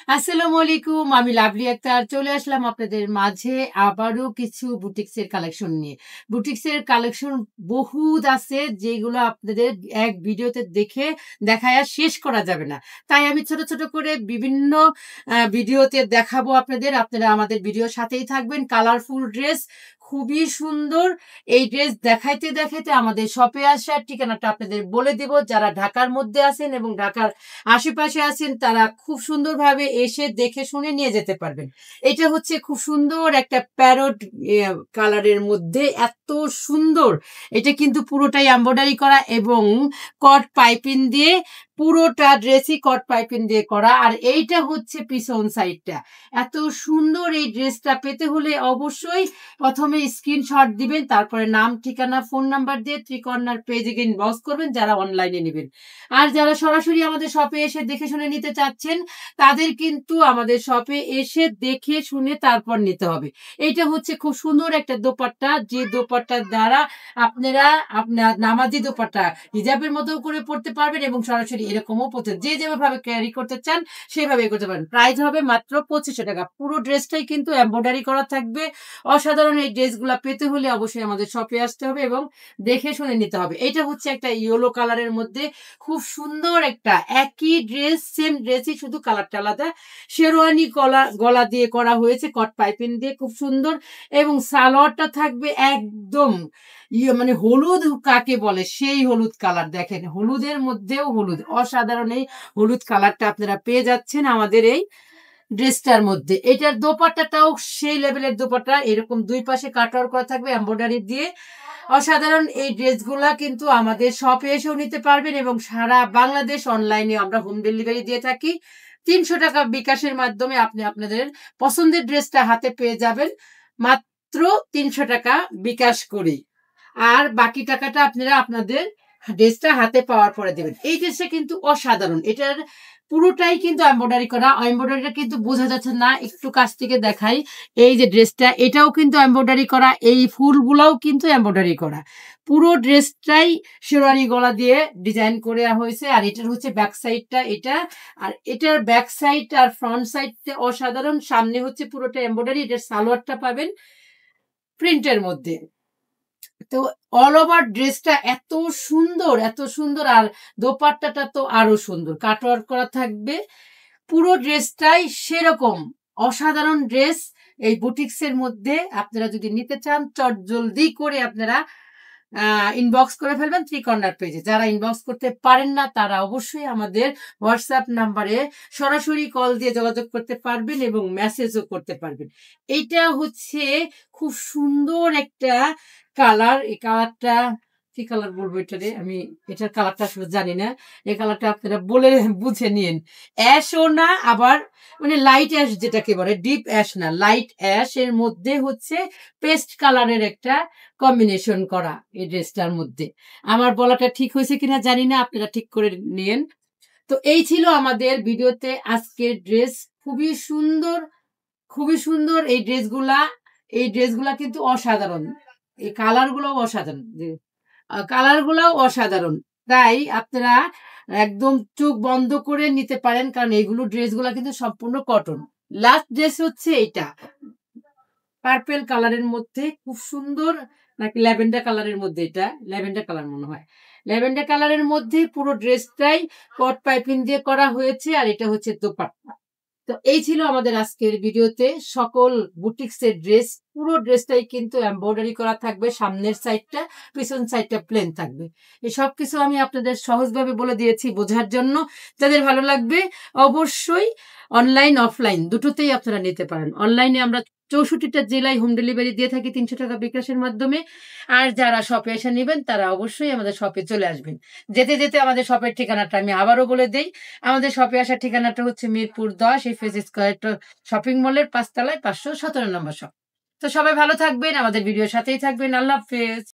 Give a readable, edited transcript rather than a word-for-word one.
আসসালামু আলাইকুম। আমি লাভলি আক্তার চলে আসলাম আপনাদের মাঝে আবারও কিছু বুটিক্সের কালেকশন নিয়ে। বুটিক্সের কালেকশন বহুত আছে যেগুলো আপনাদের এক ভিডিওতে দেখে দেখায়া শেষ করা যাবে না। তাই আমি ছোট, ছোট করে বিভিন্ন ভিডিওতে দেখাবো আপনাদের। আপনারা আমাদের ভিডিওর সাথেই থাকবেন। কালারফুল ড্রেস খুবই সুন্দর। এই ড্রেস দেখাইতে, দেখাইতে আমাদের শপে আসার ঠিকানাটা আপনাদের বলে দিব। যারা ঢাকার মধ্যে আছেন এবং ঢাকার আশেপাশে আছেন তারা খুব সুন্দরভাবে এসে দেখে শুনে নিয়ে যেতে পারবেন। এটা হচ্ছে খুব সুন্দর একটা প্যারট কালারের মধ্যে এত সুন্দর। এটা কিন্তু পুরোটাই এমব্রয়ডারি করা এবং কট পাইপিং দিয়ে পুরোটা ড্রেসই কট পাইপিং দিয়ে করা। আর এইটা হচ্ছে পিছন সাইডটা। এত সুন্দর এই ড্রেসটা পেতে হলে অবশ্যই প্রথমে স্ক্রিনশট দিবেন, তারপরে নাম, ঠিকানা, ফোন নাম্বার দিয়ে ত্রিকর্ণার পেজে ইনবক্স করবেন যারা অনলাইনে নেবেন। আর যারা সরাসরি আমাদের শপে এসে দেখে শুনে নিতে চাচ্ছেন তাদের কিন্তু আমাদের শপে এসে দেখে শুনে তারপর নিতে হবে। এইটা হচ্ছে খুব সুন্দর একটা দোপাট্টা, যে দোপাট্টার দ্বারা আপনারা আপনার নামাজি দোপাট্টা হিজাবের মতো করে পড়তে পারবেন এবং সরাসরি এরকমও পড়তে, যে যেভাবে ক্যারি করতে চান সেভাবে করতে পারেন। প্রাইস হবে মাত্র 2500 টাকা। পুরো ড্রেসটাই কিন্তু এমব্রয়ডারি করা থাকবে। অসাধারণ এই ড্রেসগুলা পেতে হলে অবশ্যই আমাদের শপে আসতে হবে এবং দেখে শুনে নিতে হবে। এটা হচ্ছে একটা ইয়েলো কালারের মধ্যে খুব সুন্দর একটা একই ড্রেস, সেম ড্রেসই শুধু কালারটা আলাদা। শেরওয়ানি গলা দিয়ে করা হয়েছে কট পাইপিং দিয়ে, খুব সুন্দর। এবং সালোয়ারটা থাকবে একদম মানে হলুদ কাকে বলে সেই হলুদ কালার। দেখেন হলুদের মধ্যেও হলুদ, অসাধারণ এই হলুদ কালারটা আপনারা পেয়ে যাচ্ছেন আমাদের এই ড্রেসটার মধ্যে। এটার দোপাট্টাটাও সেই লেভেলের দোপাট্টা, এরকম দুই পাশে কাটওয়ার্ক করা থাকবে এমব্রয়ডারি দিয়ে। অসাধারণ এই ড্রেসগুলা কিন্তু আমাদের শপে এসেও নিতে পারবেন এবং সারা বাংলাদেশ অনলাইনে আমরা হোম ডেলিভারি দিয়ে থাকি। 300 টাকা বিকাশের মাধ্যমে আপনি আপনাদের পছন্দের ড্রেসটা হাতে পেয়ে যাবেন মাত্র 300 টাকা বিকাশ করি। আর বাকি টাকাটা আপনারা আপনাদের ড্রেসটা হাতে পাওয়ার পরে দেবেন। এই ড্রেসটা কিন্তু অসাধারণ। এটার পুরোটাই কিন্তু এমব্রয়ডারি করা। এমব্রয়ডারিটা কিন্তু বোঝা যাচ্ছে না, একটু কাছ থেকে দেখাই। এই যে ড্রেসটা, এটাও কিন্তু এমব্রয়ডারি করা, এই ফুলগুলাও কিন্তু এমব্রয়ডারি করা। পুরো ড্রেসটাই শেরওয়ানি গলা দিয়ে ডিজাইন করে হয়েছে। আর এটার হচ্ছে ব্যাক সাইডটা এটা। আর এটার ব্যাক সাইড আর ফ্রন্ট সাইডটা অসাধারণ। সামনে হচ্ছে পুরোটা এমব্রয়ডারি। এটার সালোয়ারটা পাবেন প্রিন্টের মধ্যে। তো অল ওভার ড্রেসটা এত সুন্দর, এত সুন্দর। আর দোপাট্টাটা তো আরো সুন্দর, কাটওয়ার্ক করা থাকবে। পুরো ড্রেসটাই সেরকম অসাধারণ ড্রেস। এই বুটিক্সের মধ্যে আপনারা যদি নিতে চান চট জলদি করে আপনারা ইনবক্স করে ফেলবেন ত্রিকর্ণার পেজে। যারা ইনবক্স করতে পারেন না তারা অবশ্যই আমাদের হোয়াটসঅ্যাপ নাম্বারে সরাসরি কল দিয়ে যোগাযোগ করতে পারবেন এবং মেসেজও করতে পারবেন। এইটা হচ্ছে খুব সুন্দর একটা কালার। এই কালারটা কি কালার বলবো এটারে, আমি এটার কালারটা আসলে জানি না। এই কালারটা আপনারা বলে বুঝে নিন। অ্যাশও না, আবার মানে লাইট অ্যাশ যেটাকে বলে, ডিপ অ্যাশ না, লাইট অ্যাশ এর মধ্যে হচ্ছে পেস্ট কালারের একটা কম্বিনেশন করা এই ড্রেসটার মধ্যে। আমার বলাটা ঠিক হয়েছে কিনা জানি না, আপনারা ঠিক করে নিন। তো এই ছিল আমাদের ভিডিওতে আজকের ড্রেস। খুবই সুন্দর, খুবই সুন্দর এই ড্রেসগুলা। এই ড্রেসগুলা কিন্তু অসাধারণ। এই কালারগুলোও অসাধারণ, কালারগুলোও অসাধারণ। তাই আপনারা একদম চোখ বন্ধ করে নিতে পারেন, কারণ এইগুলো ড্রেসগুলা কিন্তু সম্পূর্ণ কটন। লাস্ট ড্রেস হচ্ছে এইটা পার্পেল কালারের মধ্যে, খুব সুন্দর। নাকি ল্যাভেন্ডার কালারের মধ্যে, এটা ল্যাভেন্ডার কালার মনে হয়। ল্যাভেন্ডার কালারের মধ্যে পুরো ড্রেসটাই কট পাইপিং দিয়ে করা হয়েছে। আর এটা হচ্ছে দোপাট্টা। তো এই ছিল আমাদের আজকের ভিডিওতে সকল বুটিক্সের ড্রেস। পুরো ড্রেসটাই কিন্তু এমব্রয়ডারি করা থাকবে, সামনের সাইডটা, পিছন সাইডটা প্লেন থাকবে। এই সব কিছু আমি আপনাদের সহজভাবে বলে দিয়েছি বোঝার জন্য। যাদের ভালো লাগবে অবশ্যই অনলাইন অফলাইন দুটোতেই আপনারা নিতে পারেন। অনলাইনে আমরা 64টা জেলায় হোম ডেলিভারি দিয়ে থাকি 300 টাকা বিকাশের মাধ্যমে। আর যারা শপে এসে নেবেন তারা অবশ্যই আমাদের শপে চলে আসবেন। যেতে যেতে আমাদের শপের ঠিকানাটা আমি আবারও বলে দেই। আমাদের শপে আসার ঠিকানাটা হচ্ছে মিরপুর 10 এফএস স্কয়ার শপিং মলের 5 তলায় 517 নম্বর শপ। তো সবাই ভালো থাকবেন, আমাদের ভিডিওর সাথেই থাকবেন। আল্লাহ হাফেজ।